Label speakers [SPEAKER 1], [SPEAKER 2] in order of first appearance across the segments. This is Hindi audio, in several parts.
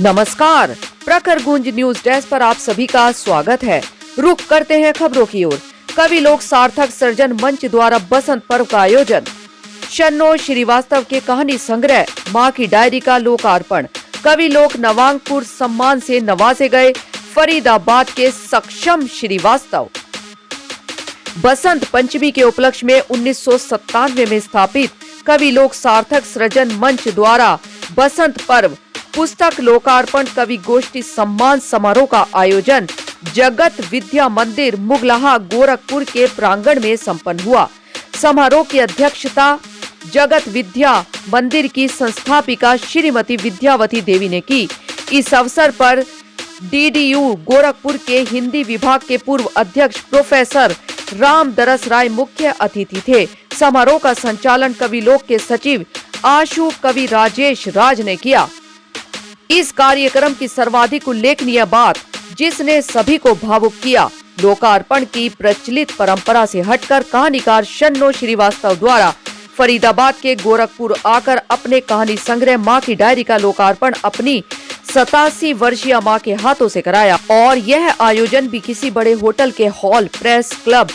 [SPEAKER 1] नमस्कार, प्रखर गूंज न्यूज डेस्क पर आप सभी का स्वागत है। रुख करते हैं खबरों की ओर। कवि लोक सार्थक सृजन मंच द्वारा बसंत पर्व का आयोजन। शन्नो श्रीवास्तव के कहानी संग्रह माँ की डायरी का लोकार्पण। कवि लोक नवांगपुर सम्मान से नवाजे गए फरीदाबाद के सक्षम श्रीवास्तव। बसंत पंचमी के उपलक्ष्य में 1997 में स्थापित कवि लोक सार्थक सृजन मंच द्वारा बसंत पर्व पुस्तक लोकार्पण कवि गोष्ठी सम्मान समारोह का आयोजन जगत विद्या मंदिर मुगलहा गोरखपुर के प्रांगण में संपन्न हुआ। समारोह की अध्यक्षता जगत विद्या मंदिर की संस्थापिका श्रीमती विद्यावती देवी ने की। इस अवसर पर DDU गोरखपुर के हिंदी विभाग के पूर्व अध्यक्ष प्रोफेसर रामदरस राय मुख्य अतिथि थे। समारोह का संचालन कवि लोक के सचिव आशु कवि राजेश राज ने किया। इस कार्यक्रम की सर्वाधिक उल्लेखनीय बात जिसने सभी को भावुक किया, लोकार्पण की प्रचलित परंपरा से हटकर कहानीकार शन्नो श्रीवास्तव द्वारा फरीदाबाद के गोरखपुर आकर अपने कहानी संग्रह माँ की डायरी का लोकार्पण अपनी 87 वर्षीय माँ के हाथों से कराया। और यह आयोजन भी किसी बड़े होटल के हॉल, प्रेस क्लब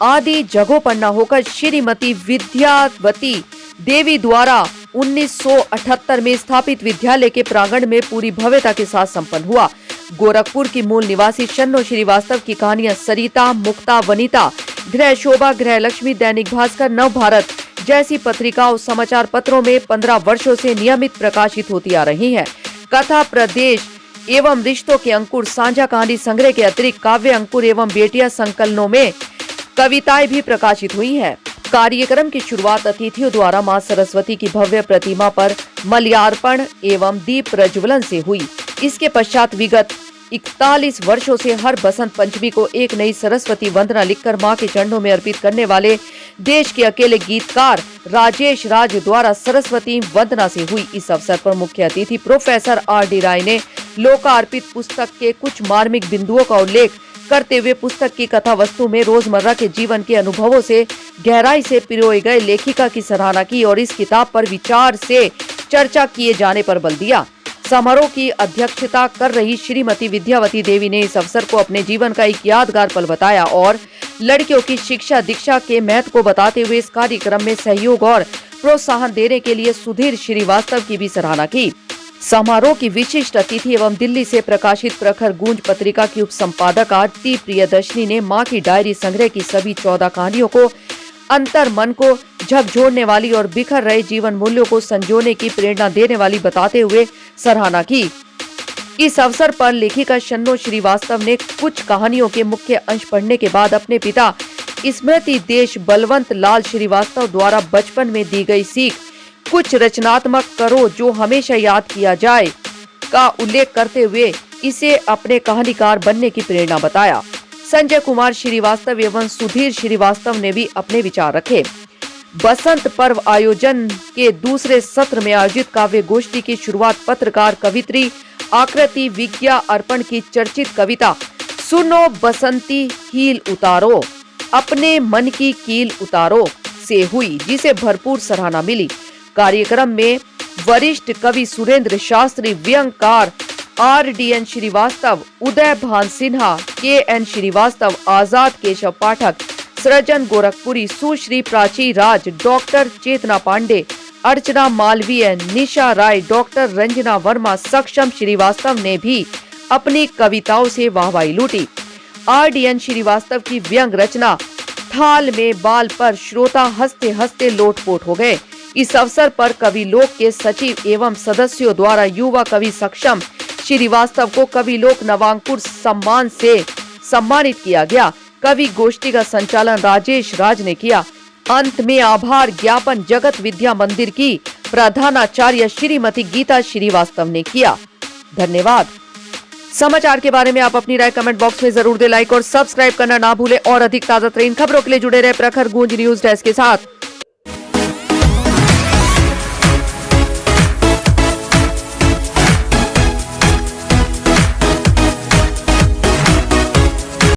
[SPEAKER 1] आदि जगहों पर न होकर श्रीमती विद्यावती देवी द्वारा 1978 में स्थापित विद्यालय के प्रांगण में पूरी भव्यता के साथ संपन्न हुआ। गोरखपुर की मूल निवासी शन्नो श्रीवास्तव की कहानियां सरिता, मुक्ता, वनिता, गृह शोभा, गृह लक्ष्मी, दैनिक भास्कर, नव भारत जैसी पत्रिकाओं, समाचार पत्रों में 15 वर्षों से नियमित प्रकाशित होती आ रही हैं। कथा, प्रदेश एवं रिश्तों के अंकुर, साझा कहानी संग्रह के अतिरिक्त काव्य अंकुर एवं बेटियां संकलनों में कविताएं भी प्रकाशित हुई हैं। कार्यक्रम की शुरुआत अतिथियों द्वारा मां सरस्वती की भव्य प्रतिमा पर मल्यार्पण एवं दीप प्रज्वलन से हुई। इसके पश्चात विगत 41 वर्षों से हर बसंत पंचमी को एक नई सरस्वती वंदना लिखकर मां के चरणों में अर्पित करने वाले देश के अकेले गीतकार राजेश राज द्वारा सरस्वती वंदना से हुई। इस अवसर पर मुख्य अतिथि प्रोफेसर R.D. राय ने लोकार्पित पुस्तक के कुछ मार्मिक बिंदुओं का उल्लेख करते हुए पुस्तक की कथा वस्तु में रोजमर्रा के जीवन के अनुभवों से गहराई से पिरोए गए लेखिका की सराहना की और इस किताब पर विचार से चर्चा किए जाने पर बल दिया। समारोह की अध्यक्षता कर रही श्रीमती विद्यावती देवी ने इस अवसर को अपने जीवन का एक यादगार पल बताया और लड़कियों की शिक्षा दीक्षा के महत्व को बताते हुए इस कार्यक्रम में सहयोग और प्रोत्साहन देने के लिए सुधीर श्रीवास्तव की भी सराहना की। समारोह की विशिष्ट अतिथि एवं दिल्ली से प्रकाशित प्रखर गूंज पत्रिका की उप संपादक आरती प्रियदर्शनी ने माँ की डायरी संग्रह की सभी 14 कहानियों को अंतर मन को झकझोरने वाली और बिखर रहे जीवन मूल्यों को संजोने की प्रेरणा देने वाली बताते हुए सराहना की। इस अवसर पर लेखिका शन्नो श्रीवास्तव ने कुछ कहानियों के मुख्य अंश पढ़ने के बाद अपने पिता स्मृति देश बलवंत लाल श्रीवास्तव द्वारा बचपन में दी गई सीख कुछ रचनात्मक करो जो हमेशा याद किया जाए का उल्लेख करते हुए इसे अपने कहानीकार बनने की प्रेरणा बताया। संजय कुमार श्रीवास्तव एवं सुधीर श्रीवास्तव ने भी अपने विचार रखे। बसंत पर्व आयोजन के दूसरे सत्र में आयोजित काव्य गोष्ठी की शुरुआत पत्रकार कवित्री आकृति विज्ञा अर्पण की चर्चित कविता सुनो बसंती कील उतारो अपने मन की कील उतारो से हुई, जिसे भरपूर सराहना मिली। कार्यक्रम में वरिष्ठ कवि सुरेंद्र शास्त्री, व्यंगकार R.D.N. श्रीवास्तव, उदय भान सिन्हा, K.N. श्रीवास्तव, आजाद केशव पाठक, सृजन गोरखपुरी, सुश्री प्राची राज, डॉक्टर चेतना पांडे, अर्चना मालवीय, निशा राय, डॉक्टर रंजना वर्मा, सक्षम श्रीवास्तव ने भी अपनी कविताओं से वाहवाही लूटी। R.D.N. श्रीवास्तव की व्यंग रचना थाल में बाल पर श्रोता हंसते हंसते लोटपोट हो गए। इस अवसर पर कवि लोक के सचिव एवं सदस्यों द्वारा युवा कवि सक्षम श्रीवास्तव को कवि लोक नवांगपुर सम्मान से सम्मानित किया गया। कवि गोष्ठी का संचालन राजेश राज ने किया। अंत में आभार ज्ञापन जगत विद्या मंदिर की प्रधानाचार्य श्रीमती गीता श्रीवास्तव ने किया। धन्यवाद। समाचार के बारे में आप अपनी राय कमेंट बॉक्स में जरूर दें। लाइक और सब्सक्राइब करना ना भूलें और अधिक ताजा तरीन खबरों के लिए जुड़े रहे प्रखर गूंज न्यूज डेस्क के साथ।